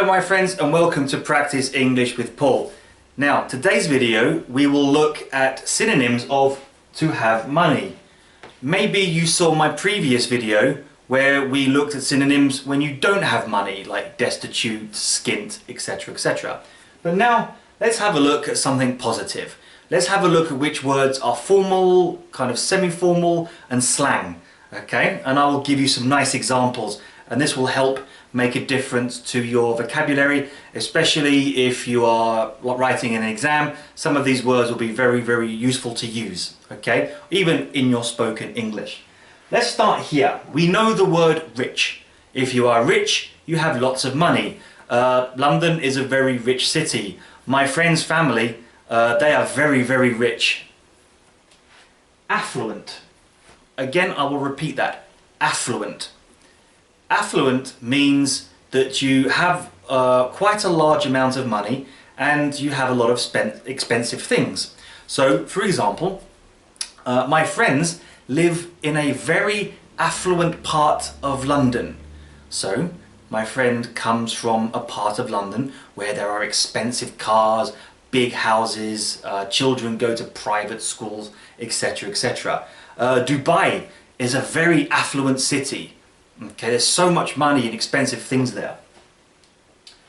Hello my friends and welcome to Practice English with Paul. Now today's video we will look at synonyms of to have money. Maybe you saw my previous video where we looked at synonyms when you don't have money, like destitute, skint, etc, etc. But now let's have a look at something positive. Let's have a look at which words are formal, kind of semi-formal and slang. Okay, and I will give you some nice examples and this will help make a difference to your vocabulary, especially if you are writing an exam. Some of these words will be very useful to use, okay, even in your spoken English. Let's start here. We know the word rich. If you are rich, you have lots of money. London is a very rich city. My friend's family, they are very rich. Affluent. Again, I will repeat that. Affluent. Affluent means that you have quite a large amount of money and you have a lot of expensive things. So, for example, my friends live in a very affluent part of London. So, my friend comes from a part of London where there are expensive cars, big houses, children go to private schools, etc, etc. Dubai is a very affluent city. Okay, there's so much money and expensive things there.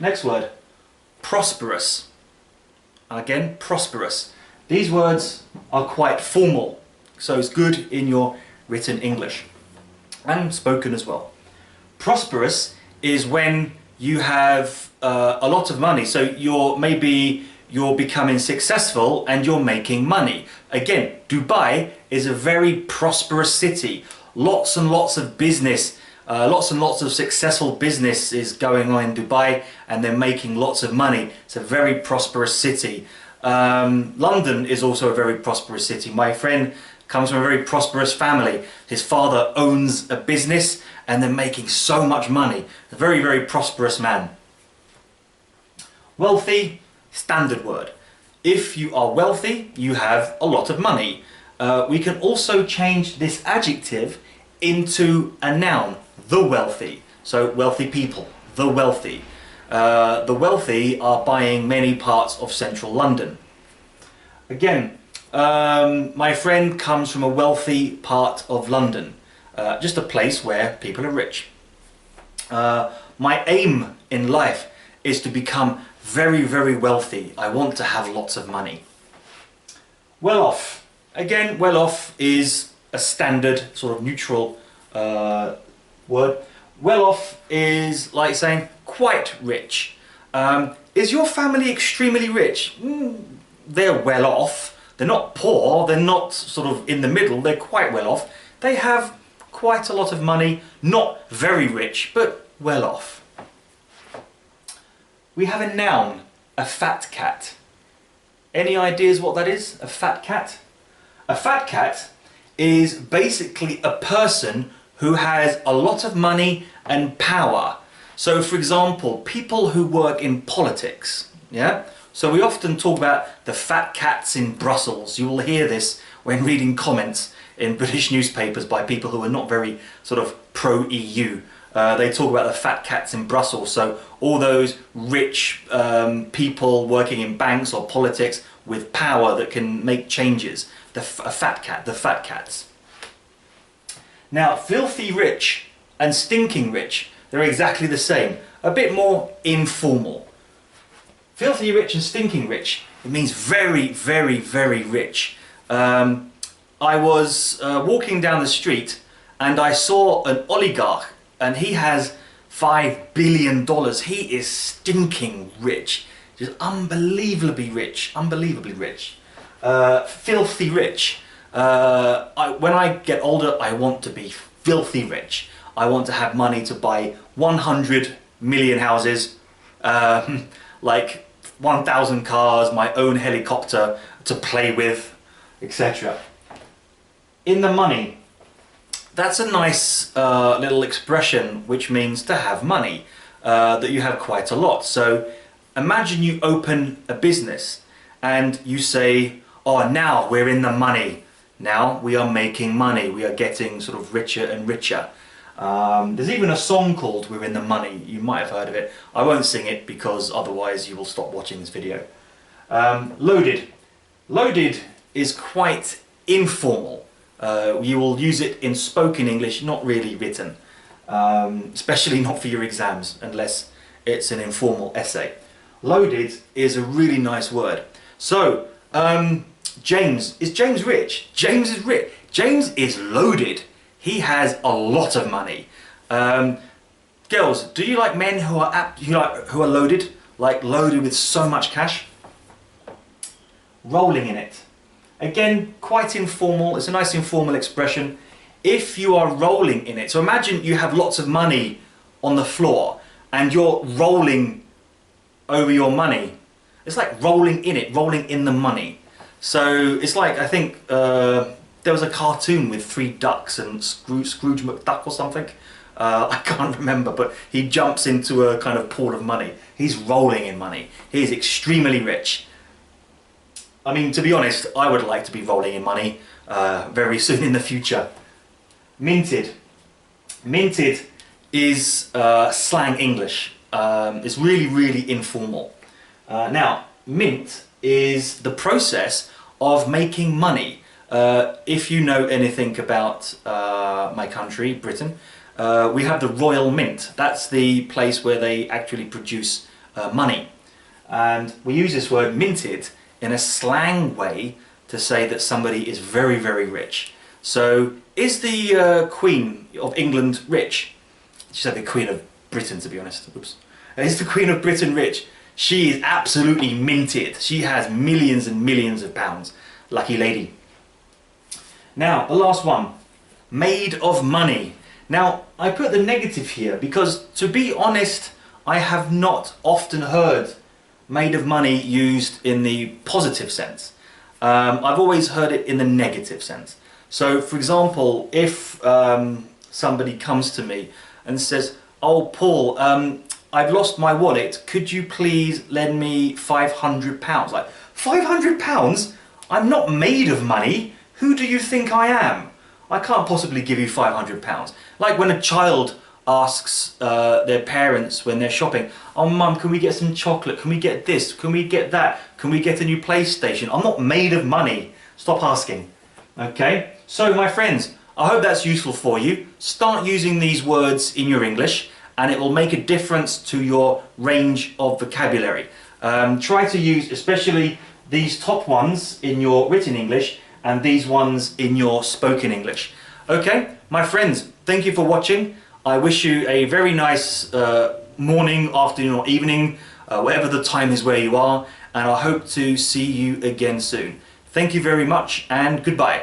Next word, prosperous. Again, prosperous. These words are quite formal, so it's good in your written English and spoken as well. Prosperous is when you have a lot of money, so you're becoming successful and you're making money. Again, Dubai is a very prosperous city. Lots and lots of business, lots and lots of successful business is going on in Dubai and they're making lots of money. It's a very prosperous city. London is also a very prosperous city. My friend comes from a very prosperous family. His father owns a business and they're making so much money. A very prosperous man. Wealthy, standard word. If you are wealthy, you have a lot of money. We can also change this adjective into a noun, the wealthy. So wealthy people, the wealthy. The wealthy are buying many parts of central London. Again, my friend comes from a wealthy part of London, just a place where people are rich. My aim in life is to become very wealthy. I want to have lots of money. Well off. Again, well off is a standard sort of neutral word. Well off is like saying quite rich. Is your family extremely rich? They're well off. They're not poor, they're not sort of in the middle, they're quite well off. They have quite a lot of money, not very rich, but well off. We have a noun, a fat cat. Any ideas what that is, a fat cat? A fat cat is basically a person who has a lot of money and power. So for example, people who work in politics, yeah? So we often talk about the fat cats in Brussels. You will hear this when reading comments in British newspapers by people who are not very sort of pro-EU. They talk about the fat cats in Brussels. So all those rich people working in banks or politics with power that can make changes. The fat cats. Now, filthy rich and stinking rich, they're exactly the same. A bit more informal. Filthy rich and stinking rich, it means very rich. I was walking down the street and I saw an oligarch and he has $5 billion. He is stinking rich. Just unbelievably rich. Filthy rich. When I get older, I want to be filthy rich. I want to have money to buy 100 million houses, like 1,000 cars, my own helicopter to play with, etc. In the money. That's a nice little expression which means to have money, that you have quite a lot. So imagine you open a business and you say, oh, now we're in the money. Now we are making money. We are getting sort of richer and richer. There's even a song called We're in the Money. You might have heard of it. I won't sing it because otherwise you will stop watching this video. Loaded. Loaded is quite informal. You will use it in spoken English, not really written. Especially not for your exams, unless it's an informal essay. Loaded is a really nice word. So, James. Is James rich? James is rich. James is loaded. He has a lot of money. Girls, do you like men who are loaded? Like loaded with so much cash? Rolling in it. Again, quite informal. It's a nice informal expression. If you are rolling in it, so imagine you have lots of money on the floor and you're rolling over your money. It's like rolling in it, rolling in the money. So it's like, I think there was a cartoon with 3 ducks and Scrooge McDuck or something. I can't remember, but he jumps into a kind of pool of money. He's rolling in money. He is extremely rich. I mean, to be honest, I would like to be rolling in money very soon in the future. Minted. Minted is slang English. It's really, really informal. Now, mint is the process of making money. If you know anything about my country, Britain, we have the Royal Mint. That's the place where they actually produce money. And we use this word minted in a slang way to say that somebody is very, very rich. So, is the Queen of England rich? She said the Queen of Britain, to be honest. Oops. Is the Queen of Britain rich? She is absolutely minted. She has millions and millions of pounds. Lucky lady. Now, the last one. Made of money. Now, I put the negative here because, to be honest, I have not often heard made of money used in the positive sense. I've always heard it in the negative sense. So, for example, if somebody comes to me and says, "Oh, Paul, I've lost my wallet, could you please lend me £500? Like, £500? I'm not made of money. Who do you think I am? I can't possibly give you £500. Like when a child asks their parents when they're shopping, "Oh mum, can we get some chocolate? Can we get this? Can we get that? Can we get a new PlayStation?" I'm not made of money. Stop asking. Okay? So my friends, I hope that's useful for you. Start using these words in your English and it will make a difference to your range of vocabulary. Try to use especially these top ones in your written English and these ones in your spoken English. Okay, my friends, thank you for watching. I wish you a very nice morning, afternoon or evening, whatever the time is where you are, and I hope to see you again soon. Thank you very much and goodbye.